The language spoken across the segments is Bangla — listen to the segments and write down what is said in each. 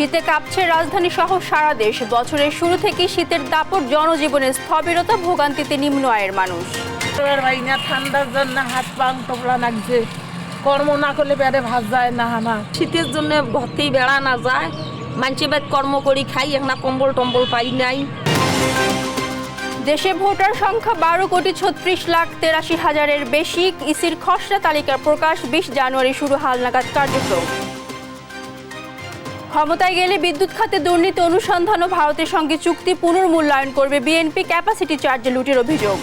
শীতে কাঁপছে রাজধানী সহ সারা দেশ। বছরের শুরু থেকে শীতের দাপট, জনজীবনে স্থবিরতা, ভোগান্তিতে নিম্ন আয়ের মানুষ। ঠান্ডার জন্য হাত পাং তোপলা লাগছে, কর্ম না করলে পেটে ভাত যায় না। আমার শীতের জন্য ঘরতেই বেড়া না যায়, মানুষের বাদ কর্ম করি খাই, এখন কম্বল টম্বল পাই নাই। দেশে ভোটার সংখ্যা 12,36,83,000-এর বেশি। ইসির খসড়া তালিকার প্রকাশ। 20 জানুয়ারি শুরু হালনাগাদ কার্যক্রম। ক্ষমতায় গেলে বিদ্যুৎ খাতে দুর্নীতি অনুসন্ধান ও ভারতের সঙ্গে চুক্তি পুনর্মূল্যায়ন করবে বিএনপি। ক্যাপাসিটি চার্জে লুটের অভিযোগ।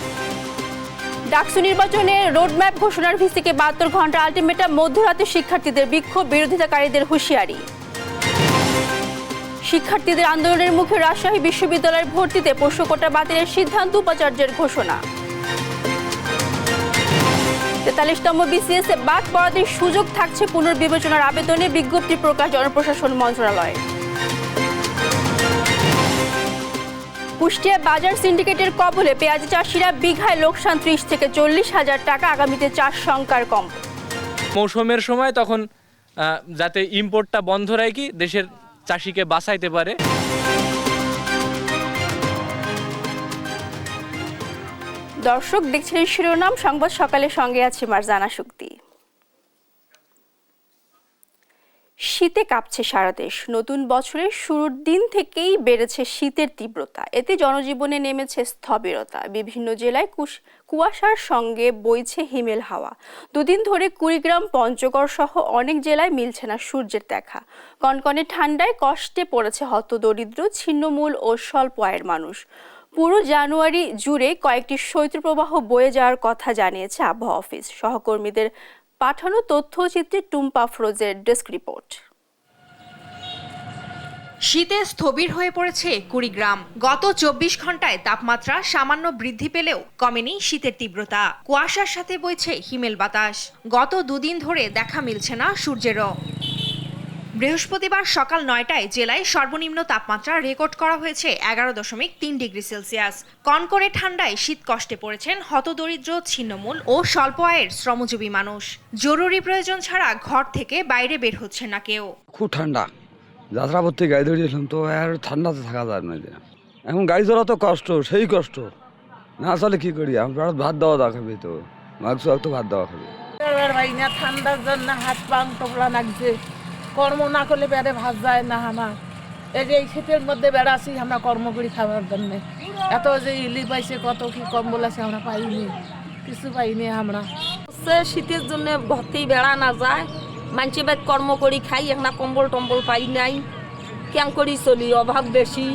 ডাকসু নির্বাচনে রোডম্যাপ ঘোষণার ভিত্তিতে 72 ঘন্টা আলটিমেটাম। মধ্যরাতে শিক্ষার্থীদের বিক্ষোভ, বিরোধিতাকারীদের হুঁশিয়ারি। শিক্ষার্থীদের আন্দোলনের মুখে রাজশাহী বিশ্ববিদ্যালয়ের ভর্তিতে প্রশ্নকোটা বাতিলের সিদ্ধান্ত, উপাচার্যের ঘোষণা। 43তম বিসিএস এ বাদ পড়াদের সুযোগ থাকছে পুনর্বিবেচনার আবেদনে। বিজ্ঞপ্তি প্রকাশ জনপ্রশাসন মন্ত্রণালয়। কুষ্টিয়া বাজার সিন্ডিকেটের কবলে পেঁয়াজ চাষিরা। বিঘায় লোকসান 30 থেকে 40 হাজার টাকা। আগামীতে চাষ সংখ্যার কম। মৌসুমের সময় তখন যাতে ইম্পোর্টটা বন্ধ রাখি, দেশের চাষিকে বাঁচাইতে পারে। দর্শক দেখছিলেন শিরোনাম সংবাদ সকালে, সঙ্গে আছে মারজানা শুক্তি। শীতে কাঁপছে সারা দেশ। নতুন বছরের শুরুর দিন থেকেই বেড়েছে শীতের তীব্রতা। এতে জনজীবনে নেমেছে স্থবিরতা। বিভিন্ন জেলায় কুয়াশার সঙ্গে বইছে হিমেল হাওয়া। দুদিন ধরে কুড়িগ্রাম, পঞ্চগড় সহ অনেক জেলায় মিলছে না সূর্যের দেখা। কনকনে ঠান্ডায় কষ্টে পড়েছে হতদরিদ্র, ছিন্নমূল ও স্বল্প আয়ের মানুষ। পুরো জানুয়ারি জুড়ে কয়েকটি শৈত্যপ্রবাহ বয়ে যাওয়ার কথা জানিয়েছে আবহাওয়া অফিস। সহকর্মীদের পাঠানো তথ্যচিত্রে টুম্পা ফ্রোজের ডেস্ক রিপোর্ট। শীতে স্থবির হয়ে পড়েছে কুড়িগ্রাম। গত 24 ঘন্টায় তাপমাত্রা সামান্য বৃদ্ধি পেলেও কমেনি শীতের তীব্রতা। কুয়াশার সাথে বইছে হিমেল বাতাস। গত দুদিন ধরে দেখা মিলছে না সূর্যেরও। বৃহস্পতিবার সকাল 9টায় জেলায় সর্বনিম্ন তাপমাত্রা রেকর্ড করা হয়েছে 11.3 ডিগ্রি সেলসিয়াস। কনকনে ঠান্ডায় শীত কষ্টে পড়েছেন হতদরিদ্র, ছিন্নমূল ও স্বল্প আয়ের শ্রমজীবী মানুষ। জরুরি প্রয়োজন ছাড়া ঘর থেকে বাইরে বের হচ্ছে না কেউ। খুব ঠান্ডা, যাত্রাপথে গাড়ি ধরিয়েছিলাম তো আর ঠান্ডাতে থাকা যায় না। এখন গাড়ি চলা তো কষ্ট, সেই কষ্ট না চলে কি করি। আমরা ভাত দেওয়া খাবে, তো মাংস তো ভাত দেওয়া খাবে। ঠান্ডার জন্য হাত পাং তোপলা লাগছে, কর্ম না করলে পেটে ভাত যায় না। আমার এই যে এই শীতের মধ্যে বেড়াচ্ছি আমরা কর্ম করি খাবার জন্য। এত যে ইলি পাইছে, কত কি কম্বল আছে, আমরা পাইনি, কিছু পাইনি আমরা। শীতের জন্য ঘরতেই বেড়া না যায়, মানুষের বাদ কর্ম করি খাই, এখন কম্বল টম্বল পাই নাই। কেন করি চলি, অভাব বেশি,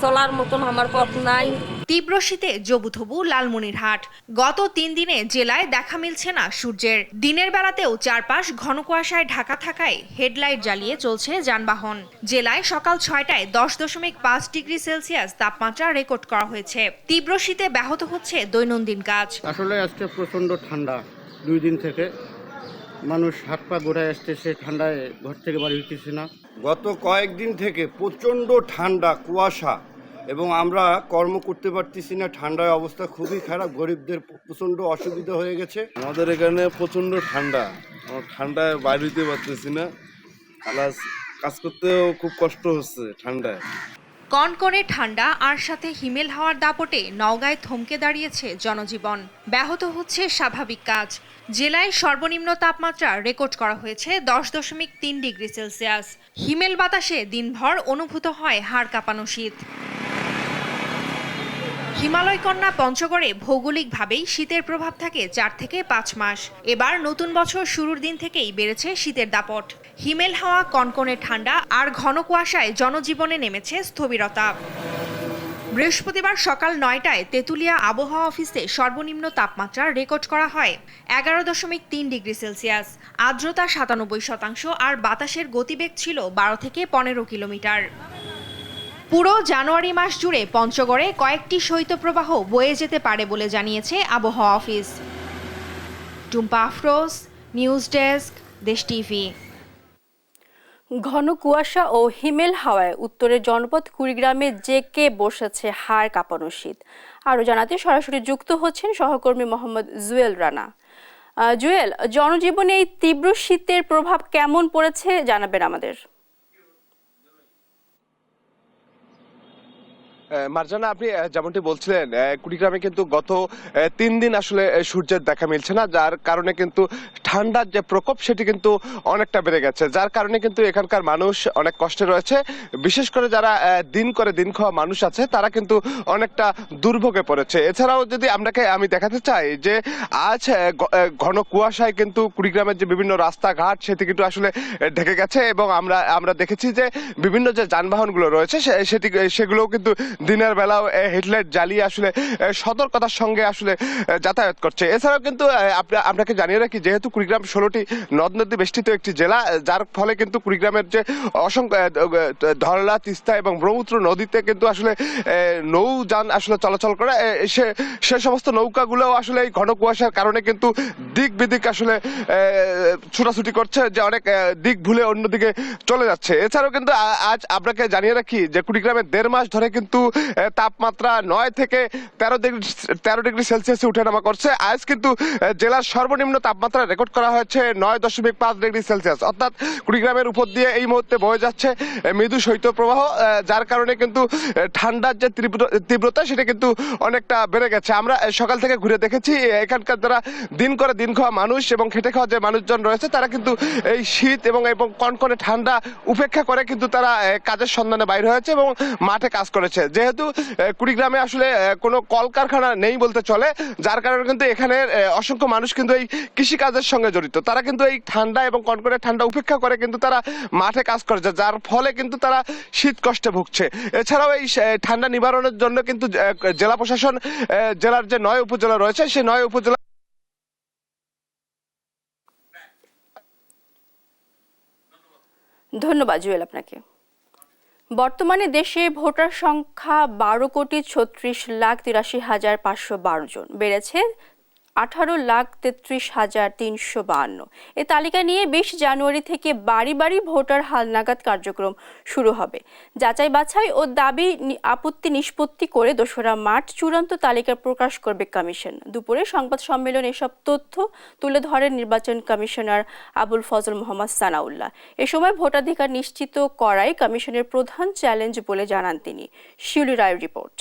চলার মতন আমার পথ নাই। তীব্র শীতে জবুথবু লালমনিরহাট। গত 3 দিনে জেলায় দেখা মিলছে না সূর্যের। দিনের বেলাতেও চারপাশ ঘন কুয়াশায় ঢাকা থাকায় হেডলাইট জ্বালিয়ে চলছে যানবাহন। জেলায় সকাল 6টায় 10.5 ডিগ্রি সেলসিয়াস তাপমাত্রা রেকর্ড করা হয়েছে। তীব্র শীতে ব্যাহত হচ্ছে দৈনন্দিন কাজ। আসলে আজকে প্রচণ্ড ঠান্ডা। 2 দিন থেকে মানুষ হাত পা গোড়ায় আসতেছে, ঠান্ডায় ঘর থেকে বাড়ি হইতেছে না। গত কয়েকদিন থেকে প্রচণ্ড ঠান্ডা, কুয়াশা, এবং আমরা কর্ম করতে পারতেছি না। ঠান্ডার অবস্থা খুবই খারাপ, গরিবদের প্রচণ্ড অসুবিধা হয়ে গেছে। আমাদের এখানে প্রচণ্ড ঠান্ডা, আমরা ঠান্ডায় বাইরে হইতে পারতেছি না, প্লাস কাজ করতেও খুব কষ্ট হচ্ছে ঠান্ডায়। কনকনে ঠান্ডা আর সাথে হিমেল হাওয়ার দাপটে নওগাঁয় থমকে দাঁড়িয়েছে জনজীবন। ব্যাহত হচ্ছে স্বাভাবিক কাজ। জেলায় সর্বনিম্ন তাপমাত্রা রেকর্ড করা হয়েছে 10.3 ডিগ্রি সেলসিয়াস। হিমেল বাতাসে দিনভর অনুভূত হয় হাড় কাঁপানো শীত। হিমালয় কন্যা পঞ্চগড়ে ভৌগোলিকভাবেই শীতের প্রভাব থাকে 4 থেকে 5 মাস। এবার নতুন বছর শুরুর দিন থেকেই বেড়েছে শীতের দাপট। হিমেল হাওয়া, কনকনে ঠান্ডা আর ঘন কুয়াশায় জনজীবনে নেমেছে স্থবিরতা। বৃহস্পতিবার সকাল 9টায় তেঁতুলিয়া আবহাওয়া অফিসে সর্বনিম্ন তাপমাত্রা রেকর্ড করা হয় 11.3 ডিগ্রি সেলসিয়াস। আর্দ্রতা 97% আর বাতাসের গতিবেগ ছিল 12 থেকে 15 কিলোমিটার। পুরো জানুয়ারি মাস জুড়ে পঞ্চগড়ে কয়েকটি শৈত্যপ্রবাহ বয়ে যেতে পারে বলে জানিয়েছে আবহাওয়া office. Tumpa Afroz, news desk, দেশ টিভি। ঘন কুয়াশা ও হিমেল হাওয়ায় উত্তরের জনপদ কুড়িগ্রামে জেঁকে বসেছে হাড় কাঁপানো শীত। আরও জানাতে সরাসরি যুক্ত হচ্ছেন সহকর্মী মোহাম্মদ জুয়েল রানা। জুয়েল, জনজীবনে এই তীব্র শীতের প্রভাব কেমন পড়েছে জানাবেন আমাদের। মার্জানা, আপনি যেমনটি বলছিলেন কুড়িগ্রামে কিন্তু গত 3 দিন আসলে সূর্যের দেখা মিলছে না, যার কারণে কিন্তু ঠান্ডার যে প্রকোপ সেটি কিন্তু অনেকটা বেড়ে গেছে, যার কারণে কিন্তু এখানকার মানুষ অনেক কষ্টে রয়েছে। বিশেষ করে যারা দিন করে দিন খাওয়া মানুষ আছে তারা কিন্তু অনেকটা দুর্ভোগে পড়েছে। এছাড়াও যদি আমি দেখাতে চাই যে আজ ঘন কুয়াশায় কিন্তু কুড়িগ্রামের যে বিভিন্ন রাস্তাঘাট সেটি কিন্তু আসলে ঢেকে গেছে, এবং আমরা দেখেছি যে বিভিন্ন যে যানবাহনগুলো রয়েছে সেগুলোও কিন্তু দিনের বেলাও হেডলাইট জ্বালিয়ে আসলে সতর্কতার সঙ্গে আসলে যাতায়াত করছে। এছাড়াও কিন্তু আপনাকে জানিয়ে রাখি, যেহেতু কুড়িগ্রাম 16টি নদ নদী বেষ্টিত একটি জেলা, যার ফলে কিন্তু কুড়িগ্রামের যে অসংখ্য ধরলা, তিস্তা এবং ব্রহ্মপুত্র নদীতে কিন্তু আসলে নৌযান আসলে চলাচল করে, সে সমস্ত নৌকাগুলো আসলে এই ঘন কুয়াশার কারণে কিন্তু দিক বিদিক আসলে ছুটাছুটি করছে, যে অনেক দিক ভুলে অন্যদিকে চলে যাচ্ছে। এছাড়াও কিন্তু আজ আপনাকে জানিয়ে রাখি যে কুড়িগ্রামের 1.5 মাস ধরে কিন্তু তাপমাত্রা 9 থেকে 13 ডিগ্রি সেলসিয়াসে উঠানামা করছে। আজ কিন্তু জেলার সর্বনিম্ন তাপমাত্রা রেকর্ড করা হয়েছে 9.5 ডিগ্রি সেলসিয়াস, অর্থাৎ কুড়িগ্রামের উপর দিয়ে এই মুহূর্তে বয়ে যাচ্ছে মৃদু শৈত্যপ্রবাহ, যার কারণে কিন্তু ঠান্ডার যে তীব্রতা সেটা কিন্তু অনেকটা বেড়ে গেছে। আমরা সকাল থেকে ঘুরে দেখেছি এখানকার যারা দিন করে দিন খাওয়া মানুষ এবং খেটে খাওয়া যে মানুষজন রয়েছে তারা কিন্তু এই শীত এবং কনকনে ঠান্ডা উপেক্ষা করে কিন্তু তারা কাজের সন্ধানে বাইর হয়েছে এবং মাঠে কাজ করেছে। যেহেতু কুড়িগ্রামে আসলে কোনো কলকারখানা নেই বলতে চলে, যার কারণে কিন্তু এখানে অসংখ্য মানুষ কিন্তু এই কৃষিকাজের সঙ্গে জড়িত। তারা কিন্তু এই ঠান্ডা এবং কনকনে ঠান্ডা উপেক্ষা করে কিন্তু তারা মাঠে কাজ করেছে, যার ফলে কিন্তু তারা শীত কষ্টে ভুগছে। এছাড়াও এই ঠান্ডা নিবারণের জন্য কিন্তু জেলা প্রশাসন জেলার যে 9 উপজেলা রয়েছে সেই 9 উপজেলা ধন্যবাদ জুয়েল আপনাকে। বর্তমানে দেশে ভোটার সংখ্যা 12,36,83,512 জন, বেড়েছে 18,33,352। এ তালিকা নিয়ে 20 জানুয়ারি থেকে বাড়ি বাড়ি ভোটার হালনাগাদ কার্যক্রম শুরু হবে। যাচাই বাছাই ও দাবি আপত্তি নিষ্পত্তি করে 2রা মার্চ চূড়ান্ত তালিকা প্রকাশ করবে কমিশন। দুপুরে সংবাদ সম্মেলনে এসব তথ্য তুলে ধরেন নির্বাচন কমিশনার আবুল ফজল মোহাম্মদ সানাউল্লাহ। এ সময় ভোটাধিকার নিশ্চিত করাই কমিশনের প্রধান চ্যালেঞ্জ বলে জানান তিনি। শিউলি রায়ের রিপোর্ট।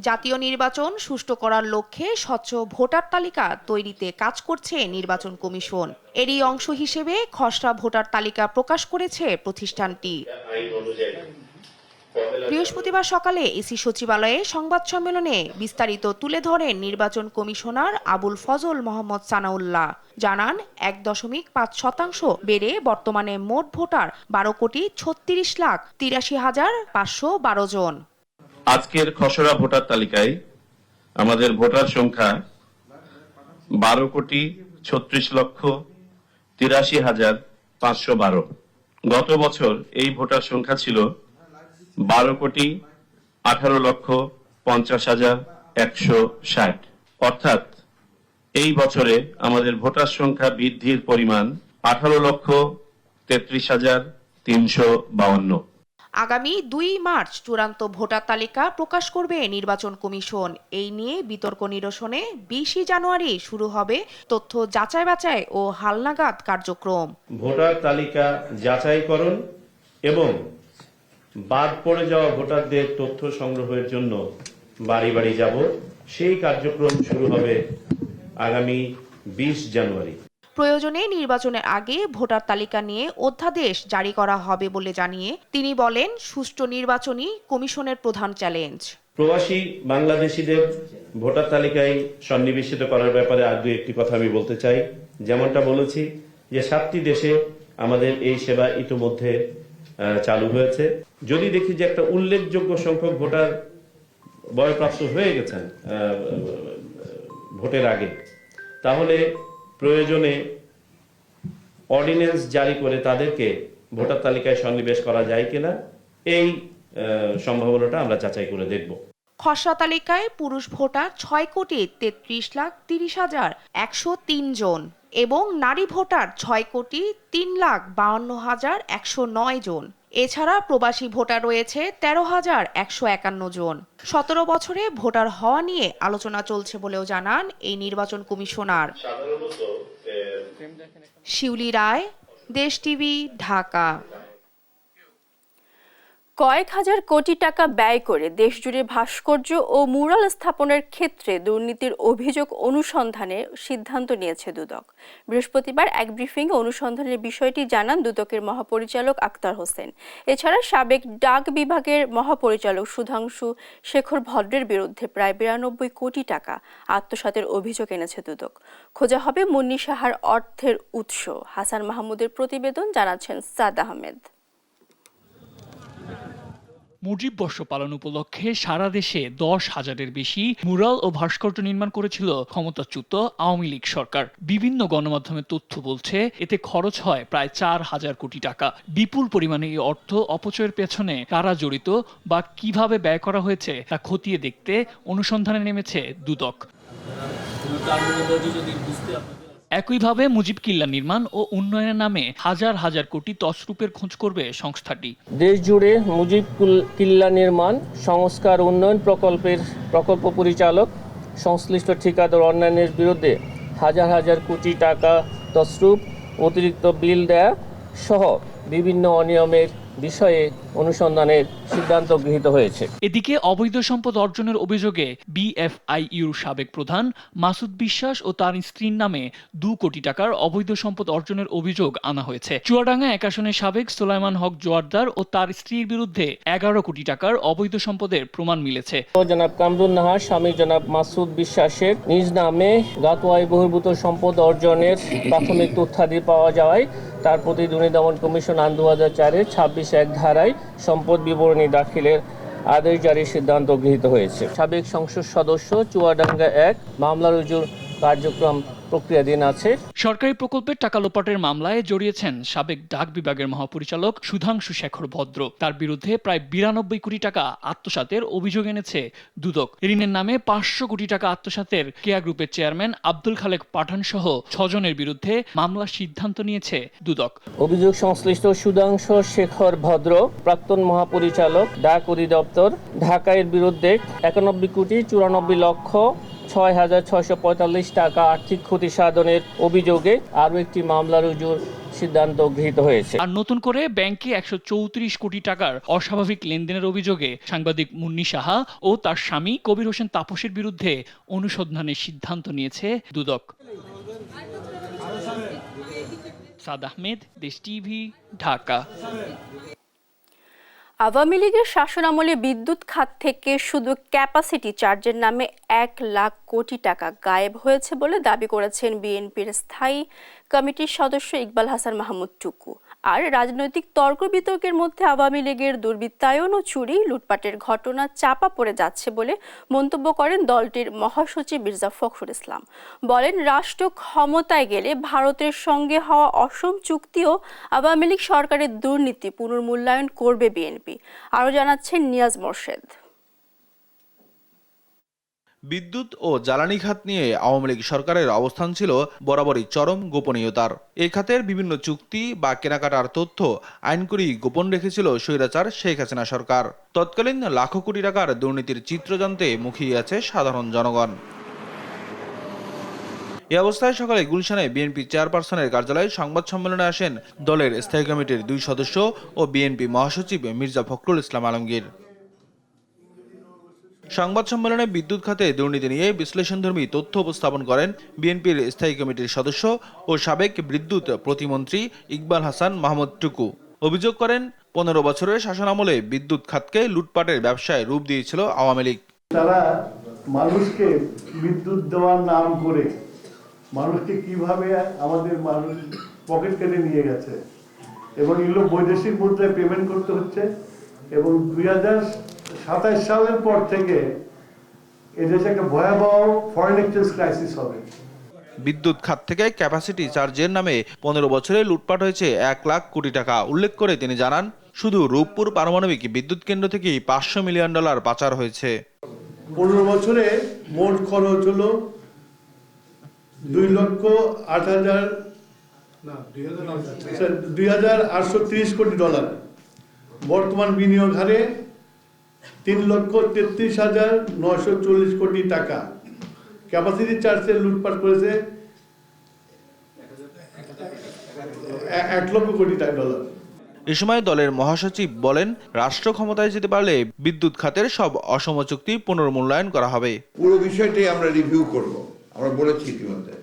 জাতীয় নির্বাচন সুষ্ঠু করার লক্ষ্যে স্বচ্ছ ভোটার তালিকা তৈরিতে কাজ করছে নির্বাচন কমিশন। এরই অংশ হিসেবে খসড়া ভোটার তালিকা প্রকাশ করেছে প্রতিষ্ঠানটি। বৃহস্পতিবার সকালে ইসি সচিবালয়ে সংবাদ সম্মেলনে বিস্তারিত তুলে ধরেন নির্বাচন কমিশনার আবুল ফজল মোহাম্মদ সানাউল্লাহ। জানান 1.5% বেড়ে বর্তমানে মোট ভোটার 12,36,83,512 জন। আজকের খসড়া ভোটার তালিকায় আমাদের ভোটার সংখ্যা 12,36,83,512। গত বছর এই ভোটার সংখ্যা ছিল 12,18,50,160। অর্থাৎ এই বছরে আমাদের ভোটার সংখ্যা বৃদ্ধির পরিমাণ 18,33,352। আগামী 2 মার্চ চূড়ান্ত ভোটার তালিকা প্রকাশ করবে নির্বাচন কমিশন। এই নিয়ে বিতর্ক নিরসনে 20 জানুয়ারি শুরু হবে তথ্য যাচাই বাছাই ও হালনাগাদ কার্যক্রম। ভোটার তালিকা যাচাইকরণ এবং বাদ পড়ে যাওয়া ভোটারদের তথ্য সংগ্রহের জন্য বাড়ি বাড়ি যাব, সেই কার্যক্রম শুরু হবে আগামী 20 জানুয়ারি। প্রয়োজনে নির্বাচনের আগে ভোটার তালিকা নিয়ে অধ্যাদেশ জারি করা হবে বলে জানিয়ে তিনি বলেন, সুষ্ঠু নির্বাচনই কমিশনের প্রধান চ্যালেঞ্জ। প্রবাসী বাংলাদেশিদের ভোটার তালিকায় সন্নিবেশিত করার ব্যাপারে আর দুই একটি কথা আমি বলতে চাই। যেমনটা বলেছি যে 7টি দেশে আমাদের এই সেবা ইতিমধ্যে চালু হয়েছে। যদি দেখি যে একটা উল্লেখযোগ্য সংখ্যক ভোটার বয়প্রাপ্ত হয়ে গেছেন ভোটের আগে, তাহলে প্রয়োজনে অর্ডিন্যান্স জারি করে তাদেরকে ভোটার তালিকায় সন্নিবেশ করা যায় কিনা এই সম্ভাবনাটা আমরা যাচাই করে দেখব। খসড়া তালিকায় পুরুষ ভোটার 6,33,30,103 জন এবং নারী ভোটার 6,03,52,109 জন। এছাড়া প্রবাসী ভোটার রয়েছে 13,151 জন। 17 বছরে ভোটার হওয়া নিয়ে আলোচনা চলছে বলেও জানান এই নির্বাচন কমিশনার। শিউলি রায়, দেশ টিভি, ঢাকা। কয়েক হাজার কোটি টাকা ব্যয় করে দেশজুড়ে ভাস্কর্য ও মুরাল স্থাপনের ক্ষেত্রে দুর্নীতির অভিযোগ অনুসন্ধানে সিদ্ধান্ত নিয়েছে দুদক। বৃহস্পতিবার এক ব্রিফিংয়ে অনুসন্ধানের বিষয়টি জানান দুদকের মহাপরিচালক আক্তার হোসেন। এছাড়া সাবেক ডাক বিভাগের মহাপরিচালক সুধাংশু শেখর ভদ্রের বিরুদ্ধে প্রায় 92 কোটি টাকা আত্মসাতের অভিযোগ এনেছে দুদক। খোঁজা হবে মুন্নি সাহার অর্থের উৎস। হাসান মাহমুদের প্রতিবেদন, জানাচ্ছেন সাদ আহমেদ। মুজিব বর্ষ পালন উপলক্ষে সারা দেশে 10,000-এর বেশি মুরাল ও ভাস্কর্য নির্মাণ করেছিল ক্ষমতাচ্যুত আওয়ামী লীগ সরকার। বিভিন্ন গণমাধ্যমের তথ্য বলছে এতে খরচ হয় প্রায় 4,000 কোটি টাকা। বিপুল পরিমাণে এই অর্থ অপচয়ের পেছনে কারা জড়িত বা কিভাবে ব্যয় করা হয়েছে তা খতিয়ে দেখতে অনুসন্ধানে নেমেছে দুদক। একইভাবে মুজিব কিল্লা নির্মাণ ও উন্নয়নের নামে হাজার হাজার কোটি তছরূপের খোঁজ করবে সংস্থাটি। দেশ জুড়ে মুজিব কিল্লা নির্মাণ, সংস্কার, উন্নয়ন প্রকল্পের প্রকল্প পরিচালক, সংশ্লিষ্ট ঠিকাদার অন্যান্যের বিরুদ্ধে হাজার হাজার কোটি টাকা তছরূপ, অতিরিক্ত বিল দেয়া সহ বিভিন্ন অনিয়মের বিষয়ে অনুসন্ধানের সিদ্ধান্ত গৃহীত হয়েছে। এদিকে অবৈধ সম্পদ অর্জনের অভিযোগে বিএফআইইউর সাবেক প্রধান মাসুদ বিশ্বাস ও তার স্ত্রীর নামে 2 কোটি টাকার অবৈধ সম্পদ অর্জনের অভিযোগ আনা হয়েছে। চুয়াডাঙ্গা 1 আসনের সাবেক সোলাইমান হক জোয়ারদার ও তার স্ত্রীর বিরুদ্ধে 11 কোটি টাকার অবৈধ সম্পদের প্রমাণ মিলেছে। জনাব কামরুন নাহার স্বামী জনাব মাসুদ বিশ্বাসের নিজ নামে গাতোয়াই বহির্ভূত সম্পদ অর্জনের প্রাথমিক তথ্যাদি পাওয়া যাওয়ায় তার প্রতি দুর্নীতি দমন কমিশন আইন 2004-এর 26(1) ধারায় সম্পদ বিবরণী দাখিলের আদেশ জারির সিদ্ধান্ত গৃহীত হয়েছে। সাবেক সংসদ সদস্য চুয়াডাঙ্গা 1 মামলা রুজুর কার্যক্রম প্রক্রিয়াধীন আছে। সরকারি প্রকল্পের টাকা লোপাটের মামলায় জড়িয়েছেন সাবেক ডাক বিভাগের মহাপরিচালক সুধাংশু শেখর ভদ্র। তার বিরুদ্ধে প্রায় 92 কোটি টাকা আত্মসাতের অভিযোগ এনেছে দুদক। ঋণের নামে 500 কোটি টাকা আত্মসাতের কেয়া গ্রুপের চেয়ারম্যান আব্দুল খালেক পাঠান সহ 6 জনের বিরুদ্ধে মামলার সিদ্ধান্ত নিয়েছে দুদক। অভিযোগ সংশ্লিষ্ট সুধাংশু শেখর ভদ্র, প্রাক্তন মহাপরিচালক ডাক অধিদপ্তর, ঢাকার বিরুদ্ধে 91,94,06,645 টাকা আর্থিক ক্ষতি সাধনের অভিযোগে আরও একটি মামলা রুজুর সিদ্ধান্ত গৃহীত হয়েছে। আর নতুন করে ব্যাংকে 134 কোটি টাকার অস্বাভাবিক লেনদেনের অভিযোগে সাংবাদিক মুন্নি সাহা ও তার স্বামী কবির হোসেন তাপসের বিরুদ্ধে অনুসন্ধানের সিদ্ধান্ত নিয়েছে দুদক। সাদ আহমেদ, দেশ টিভি, ঢাকা। আওয়ামী লীগের শাসনামলে বিদ্যুৎ খাত থেকে শুধু ক্যাপাসিটি চার্জের নামে 1 লাখ কোটি টাকা গায়েব হয়েছে বলে দাবি করেছেন বিএনপির স্থায়ী কমিটির সদস্য ইকবাল হাসান মাহমুদ টুকু। আর রাজনৈতিক তর্ক বিতর্কের মধ্যে আওয়ামী লীগের দুর্বৃত্তায়ন ও চুরি লুটপাটের ঘটনা চাপা পড়ে যাচ্ছে বলে মন্তব্য করেন দলটির মহাসচিব মির্জা ফখরুল ইসলাম। বলেন, রাষ্ট্র ক্ষমতায় গেলে ভারতের সঙ্গে হওয়া অসম চুক্তিও আওয়ামী লীগ সরকারের দুর্নীতি পুনর্মূল্যায়ন করবে বিএনপি। আরও জানাচ্ছেন নিয়াজ মোর্শেদ। বিদ্যুৎ ও জ্বালানি খাত নিয়ে আওয়ামী লীগ সরকারের অবস্থান ছিল বরাবরই চরম গোপনীয়তার। এই খাতের বিভিন্ন চুক্তি বা কেনাকাটার তথ্য আইন করেই গোপন রেখেছিল স্বৈরাচার শেখ হাসিনা সরকার। তৎকালীন লাখো কোটি টাকার দুর্নীতির চিত্র জানতে মুখিয়ে আছে সাধারণ জনগণ। এই অবস্থায় সকালে গুলশানে বিএনপি চেয়ারপারসনের কার্যালয়ে সংবাদ সম্মেলনে আসেন দলের স্থায়ী কমিটির 2 সদস্য ও বিএনপি মহাসচিব মির্জা ফখরুল ইসলাম আলমগীর। সংবাদ সম্মেলনে বিদ্যুৎ খাতে দুর্নীতি নিয়ে বিশ্লেষণধর্মী তথ্য উপস্থাপন করেন বিএনপির স্থায়ী কমিটির সদস্য ও সাবেক বিদ্যুৎ প্রতিমন্ত্রী ইকবাল হাসান মাহমুদ টুকু। অভিযোগ করেন, 15 বছরের শাসনামলে বিদ্যুৎ খাতকে লুটপাটের ব্যবসায় রূপ দিয়েছিল আওয়ামী লীগ। তারা মানুষকে বিদ্যুৎ দেওয়ার নাম করে মানুষকে কিভাবে আমাদের মানুষ পকেট কেটে নিয়ে গেছে এবং এগুলো বৈদেশিক মুদ্রায় পেমেন্ট করতে হচ্ছে এবং 2027 সালের পর থেকে এদেশে একটা ভয়াবহ ফরেন এক্সচেঞ্জ ক্রাইসিস হবে। বিদ্যুৎ খাত থেকে ক্যাপাসিটি চার্জের নামে 15 বছরে লুটপাট হয়েছে 1 লাখ কোটি টাকা উল্লেখ করে তিনি জানান, শুধু রূপপুর পারমাণবিক বিদ্যুৎ কেন্দ্র থেকেই $500 মিলিয়ন পাচার হয়েছে। 15 বছরে মোট খরচ হলো 2,0830 কোটি ডলার। বর্তমান বিনিয়োগ হারে 3,33,940 কোটি টাকা। ক্যাপাসিটি চার্জে লুটপাট করেছে 1 লক্ষ কোটি ডলার। এ সময় দলের মহাসচিব বলেন, রাষ্ট্র ক্ষমতায় যেতে পারলে বিদ্যুৎ খাতের সব অসম চুক্তি পুনর্মূল্যায়ন করা হবে। পুরো বিষয়টি আমরা রিভিউ করব, আমরা বলেছি ইতিমধ্যে,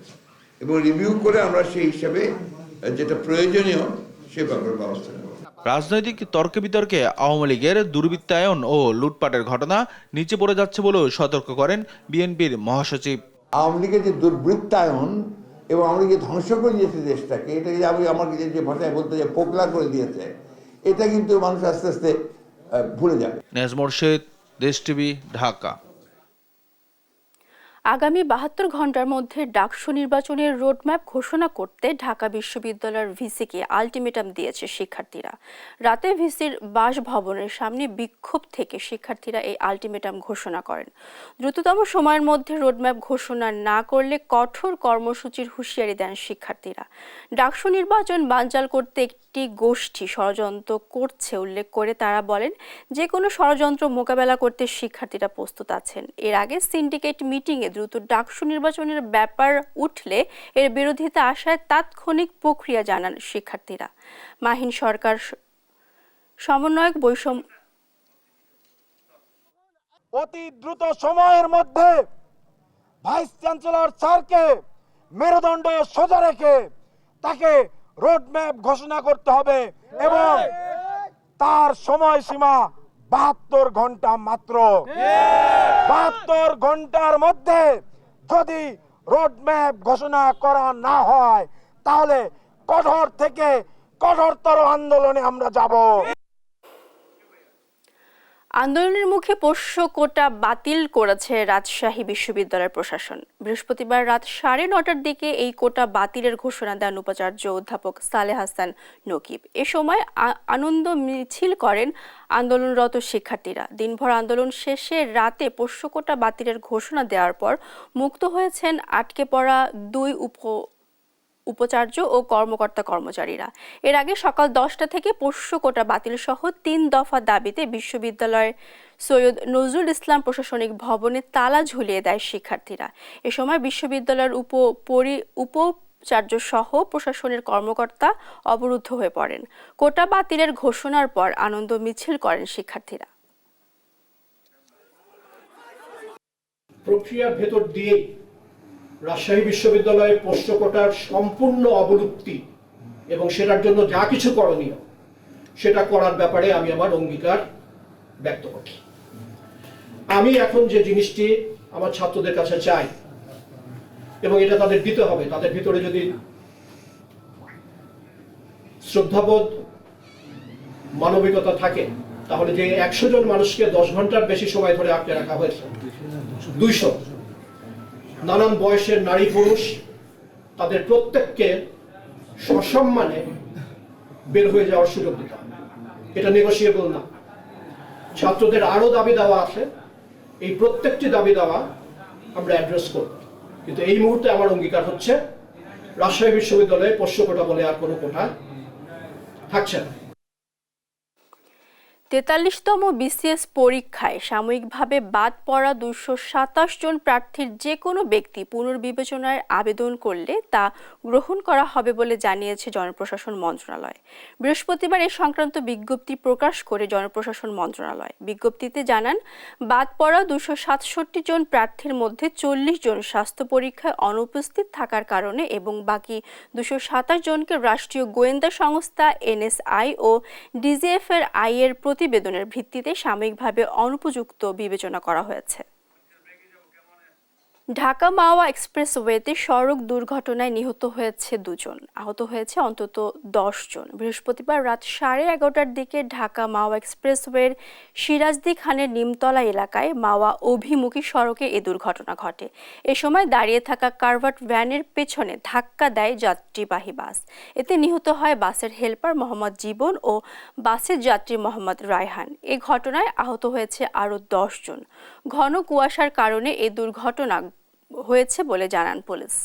এবং রিভিউ করে আমরা সেই হিসাবে যেটা প্রয়োজনীয় সে ব্যাপারে ব্যবস্থা নেব। রাজনৈতিক তর্কে বিতর্কে আওয়ামী লীগের দুর্বৃত্তায়ন ও লুটপাটের ঘটনা নিচে পড়ে যাচ্ছে বলেও সতর্ক করেন বিএনপির মহাসচিব। আওয়ামী লীগের যে দুর্বৃত্তায়ন এবং আওয়ামী লীগের ধ্বংস করে দিয়েছে দেশটাকে, এটাকে আমাকে যে ভাষায় বলতে যে পোকলা করে দিয়েছে, এটা কিন্তু মানুষ আস্তে আস্তে ভুলে যাবে। নেজ মোরশেদ, দেশ টিভি, ঢাকা। আগামী 72 ঘন্টার মধ্যে ডাকসু নির্বাচনের রোডম্যাপ ঘোষণা করতে ঢাকা বিশ্ববিদ্যালয়ের ভিসিকে আলটিমেটাম দিয়েছে শিক্ষার্থীরা। রাতে ভিসির বাসভবনের সামনে বিক্ষোভ থেকে শিক্ষার্থীরা এই আলটিমেটাম ঘোষণা করেন। দ্রুততম সময়ের মধ্যে রোডম্যাপ ঘোষণা না করলে কঠোর কর্মসূচির হুঁশিয়ারি দেন শিক্ষার্থীরা। ডাকসু নির্বাচন বানচাল করতে একটি গোষ্ঠী ষড়যন্ত্র করছে উল্লেখ করে তারা বলেন, যে কোনো ষড়যন্ত্র মোকাবেলা করতে শিক্ষার্থীরা প্রস্তুত আছেন। এর আগে সিন্ডিকেট মিটিংয়ে দ্রুত ডাকসু নির্বাচনের ব্যাপার উঠলে এর বিরোধিতা আসায় তাৎক্ষণিক প্রক্রিয়া জানান শিক্ষার্থীরা। মাহিন সরকার সমন্বয়ক বৈষম্য অতি দ্রুত সময়ের মধ্যে ভাইস চ্যান্সেলর স্যারকে মেরুদণ্ড সোজা রেখে তাকে রোডম্যাপ ঘোষণা করতে হবে এবং তার সময়সীমা 72 ঘন্টা মাত্র। 72 ঘন্টার মধ্যে যদি রোডম্যাপ ঘোষণা করা না হয় তাহলে কঠোর থেকে কঠোরতর আন্দোলনে আমরা যাব। আন্দোলনের মুখে পোষ্য কোটা বাতিল করেছে রাজশাহী বিশ্ববিদ্যালয়ের প্রশাসন। বৃহস্পতিবার রাত 9:30টার দিকে এই কোটা বাতিলের ঘোষণা দেন উপাচার্য অধ্যাপক সালেহ হাসান নকিব। এ সময় আনন্দ মিছিল করেন আন্দোলনরত শিক্ষার্থীরা। দিনভর আন্দোলন শেষে রাতে পোষ্য কোটা বাতিলের ঘোষণা দেওয়ার পর মুক্ত হয়েছেন আটকে পড়া 2 উপাচার্য ও কর্মকর্তা-কর্মচারীরা। এর আগে সকাল 10টা থেকে পোষ্য কোটা বাতিল সহ 3 দফা দাবিতে বিশ্ববিদ্যালয়ের সৈয়দ নজরুল ইসলাম প্রশাসনিক ভবনে তালা ঝুলিয়ে দেয় শিক্ষার্থীরা। এ সময় বিশ্ববিদ্যালয়ের উপাচার্য সহ প্রশাসনের কর্মকর্তা অবরুদ্ধ হয়ে পড়েন। কোটা বাতিলের ঘোষণার পর আনন্দ মিছিল করেন শিক্ষার্থীরা। প্রক্রিয়ার ভেতর দিয়ে রাজশাহী বিশ্ববিদ্যালয়ের পোষ্য কোটার সম্পূর্ণ অবলুপ্তি এবং সেটার জন্য যা কিছু করণীয় সেটা করার ব্যাপারে আমি আমার অঙ্গীকার ব্যক্ত করছি। আমি এখন যে জিনিসটি আমার ছাত্রদের কাছে চাই এবং এটা তাদের দিতে হবে, তাদের ভিতরে যদি শ্রদ্ধাবোধ মানবিকতা থাকে তাহলে যে 100 জন মানুষকে 10 ঘন্টার বেশি সময় ধরে আটকে রাখা হয়েছে, 200 নানান বয়সের নারী পুরুষ, তাদের প্রত্যেককে সসম্মানে বের হয়ে যাওয়ার সুযোগ দিতে হবে। এটা নেগোশিয়েবল না। ছাত্রদের আরো দাবি দেওয়া আছে, এই প্রত্যেকটি দাবি দেওয়া আমরা অ্যাড্রেস করব, কিন্তু এই মুহূর্তে আমার অঙ্গীকার হচ্ছে রাজশাহী বিশ্ববিদ্যালয়ে পোষ্য কোটা বলে আর কোনো কোটা থাকছে না। 43তম বিসিএস পরীক্ষায় সাময়িকভাবে বাদ পড়া 227 জন প্রার্থীর যে কোনো ব্যক্তি পুনর্বিবেচনার আবেদন করলে তা গ্রহণ করা হবে বলে জানিয়েছে জনপ্রশাসন মন্ত্রণালয়। বৃহস্পতিবার এ সংক্রান্ত বিজ্ঞপ্তি প্রকাশ করে জনপ্রশাসন মন্ত্রণালয়। বিজ্ঞপ্তিতে জানান, বাদ পড়া 267 জন প্রার্থীর মধ্যে 40 জন স্বাস্থ্য পরীক্ষায় অনুপস্থিত থাকার কারণে এবং বাকি 227 জনকে রাষ্ট্রীয় গোয়েন্দা সংস্থা NSI ও DGF-এর আয়ের প্রতিবেদনের ভিত্তিতে সাময়িকভাবে অনুপযুক্ত বিবেচনা করা হয়েছে। ঢাকা মাওয়া এক্সপ্রেসওয়েতে সড়ক দুর্ঘটনায় নিহত হয়েছে 2 জন, আহত হয়েছে অন্তত 10 জন। বৃহস্পতিবার রাত 11:30টার দিকে ঢাকা মাওয়া এক্সপ্রেসওয়ের সিরাজদি খানের নিমতলা এলাকায় মাওয়া অভিমুখী সড়কে এ দুর্ঘটনা ঘটে। এ সময় দাঁড়িয়ে থাকা কারভার্ট ভ্যানের পেছনে ধাক্কা দেয় যাত্রীবাহী বাস। এতে নিহত হয় বাসের হেলপার মোহাম্মদ জীবন ও বাসের যাত্রী মোহাম্মদ রায়হান। এ ঘটনায় আহত হয়েছে আরও 10 জন। ঘন কুয়াশার কারণে এ দুর্ঘটনা হয়েছে বলে জানান পুলিশ।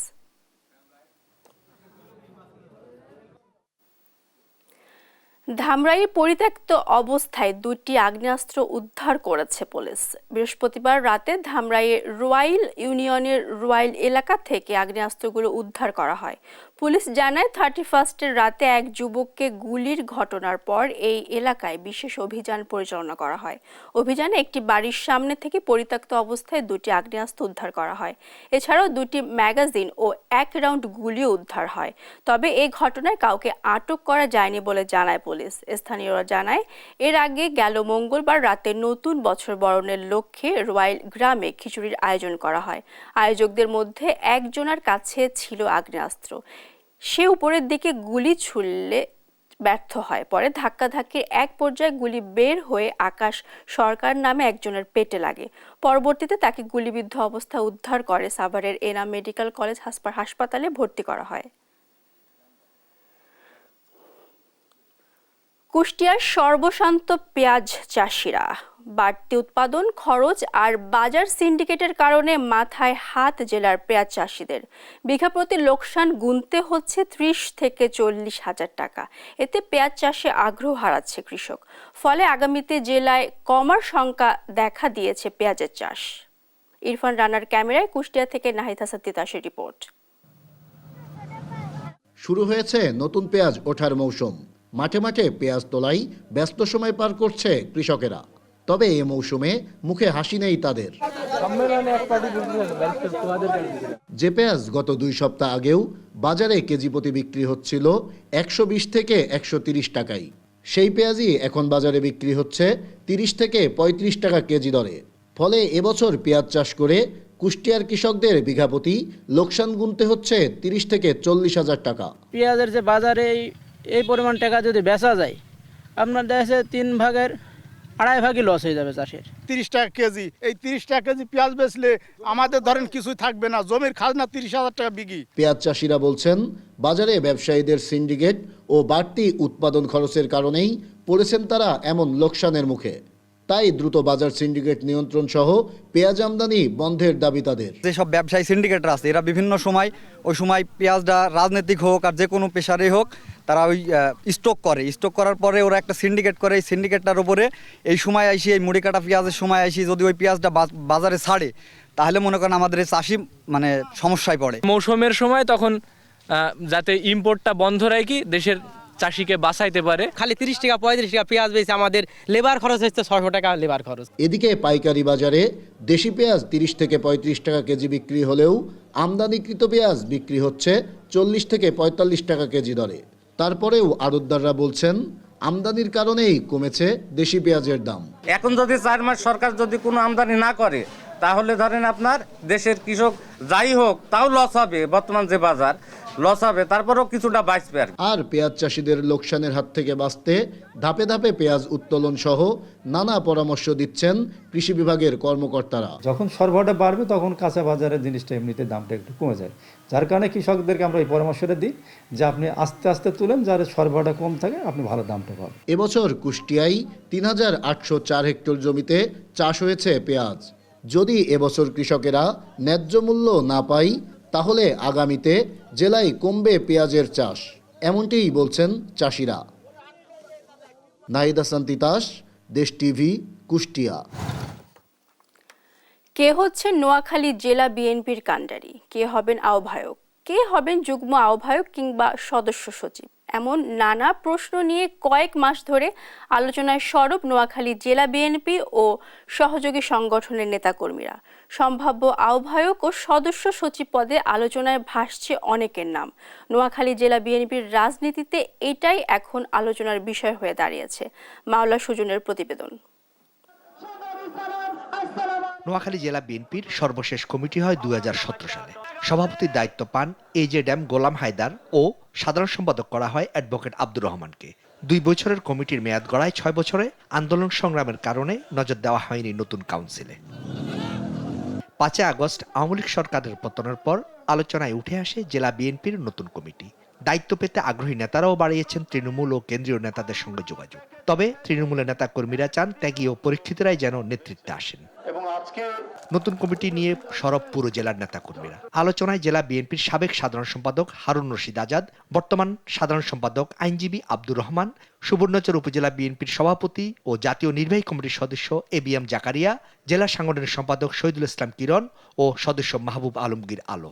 ধামরাইয়ে পরিত্যক্ত অবস্থায় 2টি আগ্নেয়াস্ত্র উদ্ধার করেছে পুলিশ। বৃহস্পতিবার রাতে ধামরাইয়ের রোয়াইল ইউনিয়নের রোয়াইল এলাকা থেকে আগ্নেয়াস্ত্রগুলো উদ্ধার করা হয়। পুলিশ জানায় 31-এর রাতে এক যুবককে গুলির ঘটনার পর এই এলাকায় বিশেষ অভিযান পরিচালনা করা হয়। অভিযানে একটি বাড়ির সামনে থেকে পরিত্যক্ত অবস্থায় 2টি আগ্নেয়াস্ত্র উদ্ধার করা হয়। এছাড়াও 2টি ম্যাগাজিন ও 1 রাউন্ড গুলিও উদ্ধার হয়। তবে এই ঘটনায় কাউকে আটক করা যায়নি বলে জানায় পুলিশ। স্থানীয়রা জানায়, এর আগে গেল মঙ্গলবার রাতে নতুন বছর বরণের লক্ষ্যে রয়্যাল গ্রামে খিচুড়ির আয়োজন করা হয়। আয়োজকদের মধ্যে একজনের কাছে ছিল আগ্নেয়াস্ত্র। সে উপরের দিকে গুলি ছুড়লে ব্যর্থ হয়। পরে ধাক্কাধাক্কির এক পর্যায়ে গুলি বের হয়ে আকাশ সরকার নামে একজনের পেটে লাগে। পরবর্তীতে তাকে গুলিবিদ্ধ অবস্থায় উদ্ধার করে সাভারের এনাম মেডিকেল কলেজ হাসপাতালে ভর্তি করা হয়। কুষ্টিয়ার সর্বশান্ত পেঁয়াজ চাষিরা বাড়তি উৎপাদন খরচ আর বাজার সিন্ডিকেটের কারণে মাথায় হাত জেলার পেঁয়াজ চাষিদের। বিঘা প্রতি লোকসান গুনতে হচ্ছে 30 থেকে 40 হাজার টাকা। এতে পেঁয়াজ চাষে আগ্রহ হারাচ্ছে কৃষক। ফলে আগামীতে জেলায় কমার শঙ্কা দেখা দিয়েছে পেঁয়াজের চাষ। ইরফান রানার ক্যামেরায় কুষ্টিয়া থেকে নাহিদ হাসান তিতাসের রিপোর্ট। শুরু হয়েছে নতুন পেঁয়াজ ওঠার মৌসুম। মাঠে মাঠে পেঁয়াজ তোলাই ব্যস্ত সময় পার করছে কৃষকেরা। তবে এ মৌসুমে মুখে হাসি নেই তাদের। যে পেঁয়াজ গত 2 সপ্তাহ আগেও বাজারে কেজি প্রতি বিক্রি হচ্ছিল 120 থেকে 130 টাকায়, সেই পেঁয়াজই এখন বাজারে বিক্রি হচ্ছে 30 থেকে 35 টাকা কেজি দরে। ফলে এবছর পেঁয়াজ চাষ করে কুষ্টিয়ার কৃষকদের বিঘা প্রতি লোকসান গুনতে হচ্ছে 30 থেকে 40 হাজার টাকা। পেঁয়াজের যে বাজারে এই পরিমাণ টাকা যদি বেচা যায়, আপনার দেশে 3 ভাগের 2.5 ভাগই লস হয়ে যাবে চাষের। 30 টাকা কেজি, এই 30 টাকা কেজি পেঁয়াজ বেচলে আমাদের ধরেন কিছুই থাকবে না, জমির খাজনা 30,000 টাকা বিঘি। পেঁয়াজ চাষিরা বলছেন, বাজারে ব্যবসায়ীদের সিন্ডিকেট ও বাড়তি উৎপাদন খরচের কারণেই পড়েছেন তারা এমন লোকসানের মুখে। তাই দ্রুত বাজার সিন্ডিকেট নিয়ন্ত্রণ সহ পেঁয়াজ আমদানি বন্ধের দাবি তাদের। যেসব ব্যবসায়ী সিন্ডিকেটরা আছে, এরা বিভিন্ন সময় ওই সময় পেঁয়াজটা রাজনৈতিক হোক আর যে কোনো পেশারই হোক, তারা ওই স্টক করার পরে ওরা একটা সিন্ডিকেট করে। এই সিন্ডিকেটটার উপরে এই সময় আইসি, এই মুড়ি কাটা পেঁয়াজের সময় আইসি যদি ওই পেঁয়াজটা বাজারে ছাড়ে, তাহলে মনে করেন আমাদের এই চাষি মানে সমস্যায় পড়ে। মৌসুমের সময় তখন যাতে ইম্পোর্টটা বন্ধ রাখি দেশের চাষিকে বাঁচাইতে পারে। খালি 30 টাকা 35 টাকা পেঁয়াজ বেচে আমাদের লেবার খরচ হচ্ছে 600 টাকা লেবার খরচ। এদিকে পাইকারি বাজারে দেশি পেঁয়াজ 30 থেকে 35 টাকা কেজি বিক্রি হলেও আমদানিকৃত পেঁয়াজ বিক্রি হচ্ছে 40 থেকে 45 টাকা কেজি দরে। তারপরেও আড়তদাররা বলছেন, আমদানির কারণেই কমেছে দেশি পেঁয়াজের দাম। এখন যদি 4 মাস সরকার যদি কোনো আমদানি না করে, তাহলে ধরেন আপনার দেশের কৃষক যাই হোক তাও লস হবে। বর্তমান যে বাজার লস হবে, তারপরেও কিছুটা বাঁচবে। আর পেঁয়াজ চাষিদের লোকসানের হাত থেকে বাঁচতে ধাপে ধাপে পেঁয়াজ উত্তোলন সহ নানা পরামর্শ দিচ্ছেন কৃষি বিভাগের কর্মকর্তারা। যখন সরবরাহটা বাড়বে তখন কাঁচা বাজারের জিনিসটা এমনিতে দামটা একটু কমে যায়, যার কারণে কৃষকদেরকে আমরা এই পরামর্শটা দিই যে আপনি আস্তে আস্তে তুলেন, যার সরবরাহটা কম থাকে আপনি ভালো দামটা পাবেন। এবছর কুষ্টিয়ায় 3804 হেক্টর জমিতে চাষ হয়েছে পেঁয়াজ। যদি এবছর কৃষকেরা ন্যায্য মূল্য না পায়, তাহলে আগামীতে জেলায় কমবে পেঁয়াজের চাষ, এমনটিই বলছেন চাষিরা। নাহিদ হাসান তিতাস, দেশ টিভি, কুষ্টিয়া। কে হচ্ছেন নোয়াখালী জেলা বিএনপির কাণ্ডারি, কে হবেন আহ্বায়ক, কে হবেন যুগ্ম আহ্বায়ক কিংবা সদস্য সচিব, এমন নানা প্রশ্ন নিয়ে কয়েক মাস ধরে আলোচনায় সরব নোয়াখালী জেলা বিএনপি ও সহযোগী সংগঠনের নেতাকর্মীরা। সম্ভাব্য আহ্বায়ক ও সদস্য সচিব পদে আলোচনায় ভাসছে অনেকের নাম। নোয়াখালী জেলা বিএনপির রাজনীতিতে এটাই এখন আলোচনার বিষয় হয়ে দাঁড়িয়েছে। মাওলা সুজনের প্রতিবেদন। নোয়াখালী জেলা বিএনপির সর্বশেষ কমিটি হয় 2017 সালে। সভাপতির দায়িত্ব পান AJM গোলাম হায়দার ও সাধারণ সম্পাদক করা হয় অ্যাডভোকেট আব্দুর রহমানকে। 2 বছরের কমিটির মেয়াদ গড়ায় 6 বছরে। আন্দোলন সংগ্রামের কারণে নজর দেওয়া হয়নি নতুন কাউন্সিলে। 5 আগস্ট আওয়ামী লীগ সরকারের পতনের পর আলোচনায় উঠে আসে জেলা বিএনপির নতুন কমিটি। দায়িত্ব পেতে আগ্রহী নেতারাও বাড়িয়েছেন তৃণমূল ও কেন্দ্রীয় নেতাদের সঙ্গে যোগাযোগ। তবে তৃণমূলের নেতা কর্মীরা চান ত্যাগী ও পরীক্ষিতরাই যেন নেতৃত্বে আসেন। নতুন কমিটি নিয়ে সরব পুরো জেলার নেতা কর্মীরা। আলোচনায় জেলা বিএনপির সাবেক সাধারণ সম্পাদক হারুন রশিদ আজাদ, বর্তমান সাধারণ সম্পাদক আইনজীবী আব্দুর রহমান, সুবর্ণচর উপজেলা বিএনপির সভাপতি ও জাতীয় নির্বাহী কমিটির সদস্য ABM জাকারিয়া, জেলা সাংগঠনিক সম্পাদক শহীদুল ইসলাম কিরণ ও সদস্য মাহবুব আলমগীর আলো।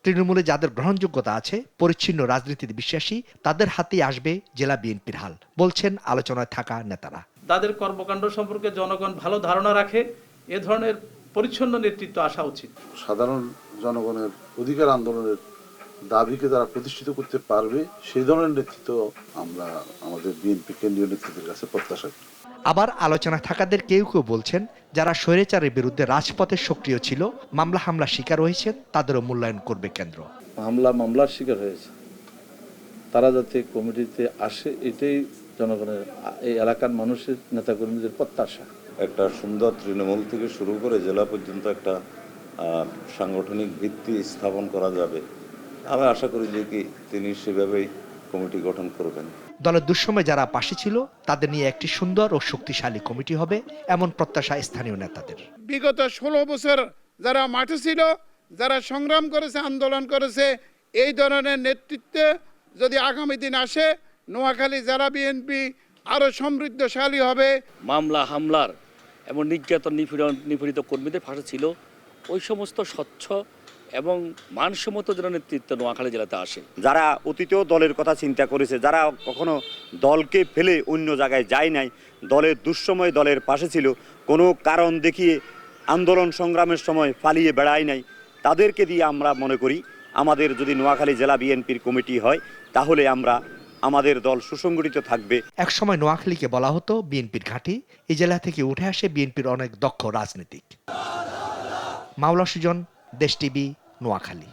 তৃণমূলে যাদের গ্রহণযোগ্যতা আছে, পরিচ্ছন্ন রাজনীতিতে বিশ্বাসী, তাদের হাতেই আসবে জেলা বিএনপির হাল, বলছেন আলোচনায় থাকা নেতারা। তাদের কর্মকাণ্ড সম্পর্কে জনগণ ভালো ধারণা রাখে, এ ধরনের পরিচ্ছন্ন নেতৃত্ব আসা উচিত। সাধারণ জনগণের অধিকার আন্দোলনের দাবিকে তারা প্রতিষ্ঠিত করতে পারবে, সেই ধরনের নেতৃত্ব আমরা আমাদের বিএনপি কেন্দ্রীয় নেতৃত্বের কাছে প্রত্যাশা করি। আবার আলোচনায় থাকাদের কেউ কেউ বলছেন, যারা স্বৈরাচারের বিরুদ্ধে রাজপথে সক্রিয় ছিল, মামলা হামলা শিকার হয়েছেন, তাদেরও মূল্যায়ন করবে কেন্দ্র। মামলার শিকার হয়েছে, তারা যাতে কমিটিতে আসে, এটাই জনগণের, এই এলাকার মানুষের নেতাকর্মীদের প্রত্যাশা। একটা সুন্দর তৃণমূল থেকে শুরু করে জেলা পর্যন্ত একটা সাংগঠনিক ভিত্তি স্থাপন করা যাবে। আমি আশা করি যে তিনি সেভাবেই কমিটি গঠন করবেন। দলের দুঃসময়ে যারা পাশে ছিল, তাদের নিয়ে একটি সুন্দর ও শক্তিশালী কমিটি হবে, এমন প্রত্যাশা স্থানীয় নেতাদের। বিগত 16 বছর যারা মাঠে ছিল, যারা সংগ্রাম করেছে, আন্দোলন করেছে, এই ধরনের নেতৃত্বে যদি আগামী দিন আসে, নোয়াখালী জেলা বিএনপি আরো সমৃদ্ধশালী হবে। মামলা হামলার এবং নির্যাতন নিপীড়িত কর্মীদের পাশে ছিল ওই সমস্ত স্বচ্ছ এবং মানসম্মত যেন নেতৃত্ব নোয়াখালী জেলাতে আসে। যারা অতীতেও দলের কথা চিন্তা করেছে, যারা কখনো দলকে ফেলে অন্য জায়গায় যায় নাই, দলের দুঃসময় দলের পাশে ছিল, কোনো কারণ দেখিয়ে আন্দোলন সংগ্রামের সময় পালিয়ে বেড়ায় নাই, তাদেরকে দিয়ে আমরা মনে করি আমাদের যদি নোয়াখালী জেলা বিএনপির কমিটি হয়, তাহলে আমাদের দল সুসংগঠিত থাকবে। একসময় নোয়াখালীকে বলা হতো বিএনপির ঘাঁটি, এই জেলা থেকে উঠে আসে বিএনপির অনেক দক্ষ রাজনীতিক। মাওলা সুজন, দেশ টিভি, নোয়াখালী।